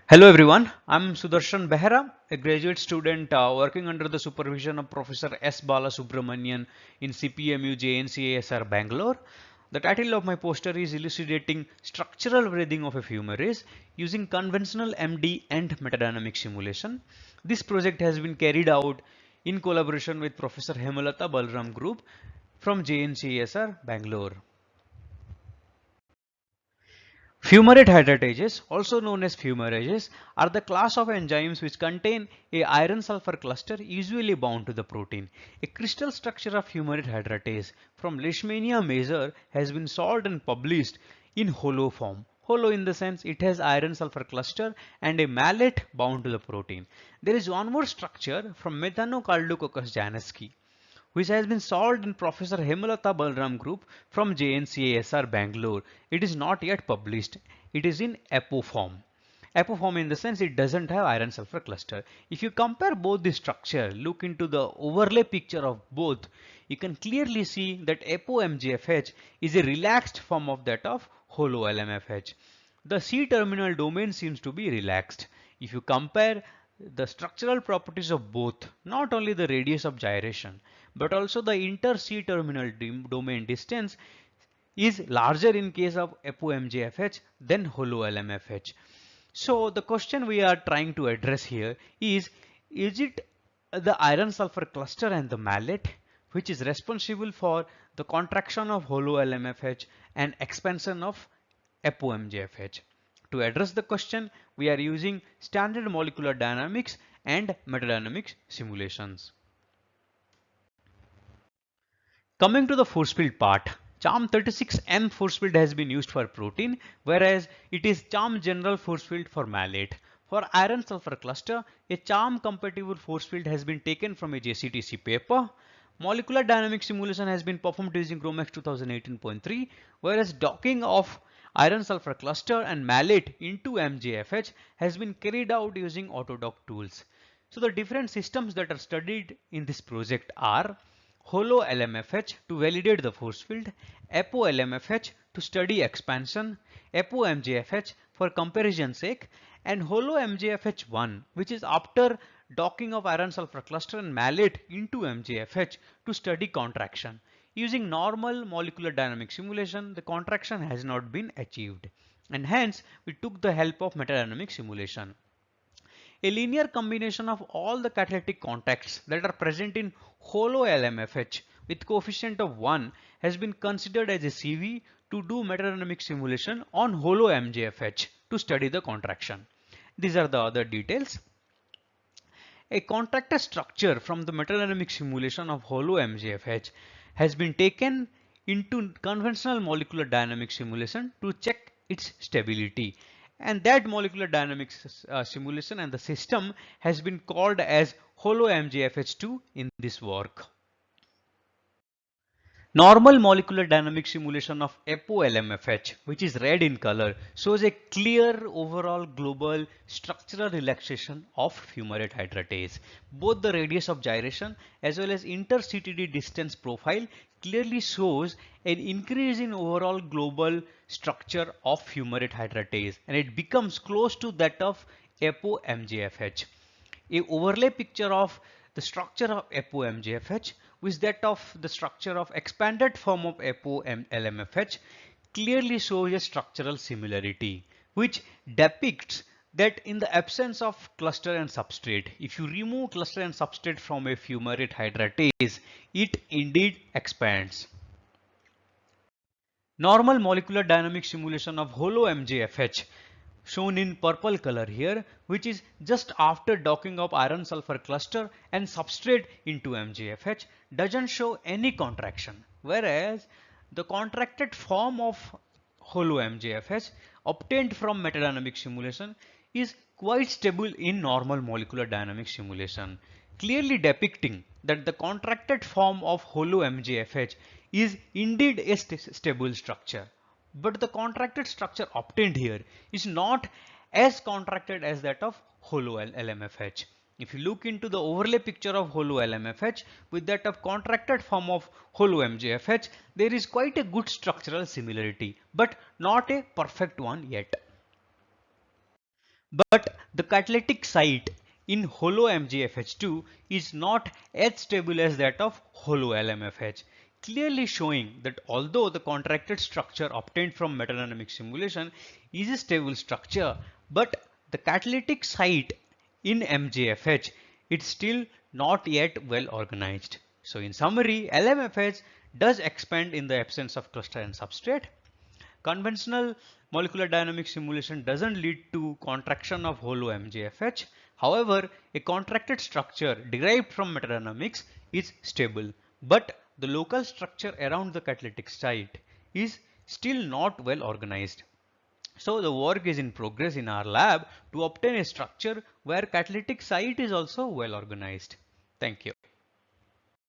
Hello everyone, I'm Sudarshan Behera, a graduate student working under the supervision of Professor S. Balasubramanian in CPMU JNCASR Bangalore. The title of my poster is Elucidating Structural Breathing of a Fumarase using Conventional MD and Metadynamic Simulation. This project has been carried out in collaboration with Professor Hemalata Balram Group from JNCASR Bangalore. Fumarate hydratases, also known as fumarases, are the class of enzymes which contain a iron sulfur cluster usually bound to the protein. A crystal structure of fumarate hydratase from Leishmania major has been solved and published in hollow form. Hollow in the sense it has iron sulfur cluster and a malate bound to the protein. There is one more structure from Methanocardococcus janesci, which has been solved in Professor Hemalata Balram group from JNCASR Bangalore. It is not yet published. It is in APO form. APO form in the sense it doesn't have iron sulfur cluster. If you compare both the structure, look into the overlay picture of both, you can clearly see that APO MGFH is a relaxed form of that of hollow LMFH. The C-terminal domain seems to be relaxed. If you compare the structural properties of both, not only the radius of gyration, but also the inter-C-terminal domain distance is larger in case of APO-MGFH than hollow LMFH. So the question we are trying to address here is it the iron sulfur cluster and the malate which is responsible for the contraction of hollow LMFH and expansion of APO-MGFH? To address the question, we are using standard molecular dynamics and metadynamics simulations. Coming to the force field part, CHARM36M force field has been used for protein, whereas it is CHARM general force field for malate. For iron sulfur cluster, a CHARM compatible force field has been taken from a JCTC paper. Molecular dynamic simulation has been performed using GROMACS 2018.3, whereas docking of iron sulfur cluster and malate into MGFH has been carried out using Autodock tools. So the different systems that are studied in this project are hollow LMFH to validate the force field, APO LMFH to study expansion, APO MGFH for comparison sake, and hollow MGFH1, which is after docking of iron sulfur cluster and malate into MGFH to study contraction. Using normal molecular dynamic simulation, the contraction has not been achieved, and hence we took the help of metadynamic simulation. A linear combination of all the catalytic contacts that are present in hollow LMFH with coefficient of 1 has been considered as a CV to do metadynamic simulation on hollow MGFH to study the contraction. These are the other details. A contractor structure from the metadynamic simulation of hollow MGFH has been taken into conventional molecular dynamic simulation to check its stability, and that molecular dynamics simulation and the system has been called as hollow MGFH2 in this work. Normal molecular dynamic simulation of APO-LMFH, which is red in color, shows a clear overall global structural relaxation of fumarate hydratase. Both the radius of gyration as well as inter-CTD distance profile clearly shows an increase in overall global structure of fumarate hydratase, and it becomes close to that of APO-MGFH. A overlay picture of the structure of APO-MGFH with that of the structure of expanded form of APO-LMFH clearly shows a structural similarity, which depicts that in the absence of cluster and substrate, if you remove cluster and substrate from a fumarate hydratase, it indeed expands. Normal molecular dynamic simulation of hollow MGFH shown in purple color here, which is just after docking of iron sulfur cluster and substrate into MGFH, doesn't show any contraction, whereas the contracted form of hollow MGFH obtained from metadynamic simulation is quite stable in normal molecular dynamic simulation, clearly depicting that the contracted form of hollow MGFH is indeed a stable structure. But the contracted structure obtained here is not as contracted as that of hollow LMFH. If you look into the overlay picture of hollow LMFH with that of contracted form of hollow MGFH, there is quite a good structural similarity, but not a perfect one yet. But The catalytic site in hollow MgFH2 is not as stable as that of hollow LMFH, clearly showing that although the contracted structure obtained from metadynamic simulation is a stable structure, but the catalytic site in MgFH it's still not yet well organized. So in summary, LMFH does expand in the absence of cluster and substrate. Conventional molecular dynamics simulation doesn't lead to contraction of hollow MgFH. However, a contracted structure derived from metadynamics is stable, but the local structure around the catalytic site is still not well organized. So the work is in progress in our lab to obtain a structure where catalytic site is also well organized. Thank you.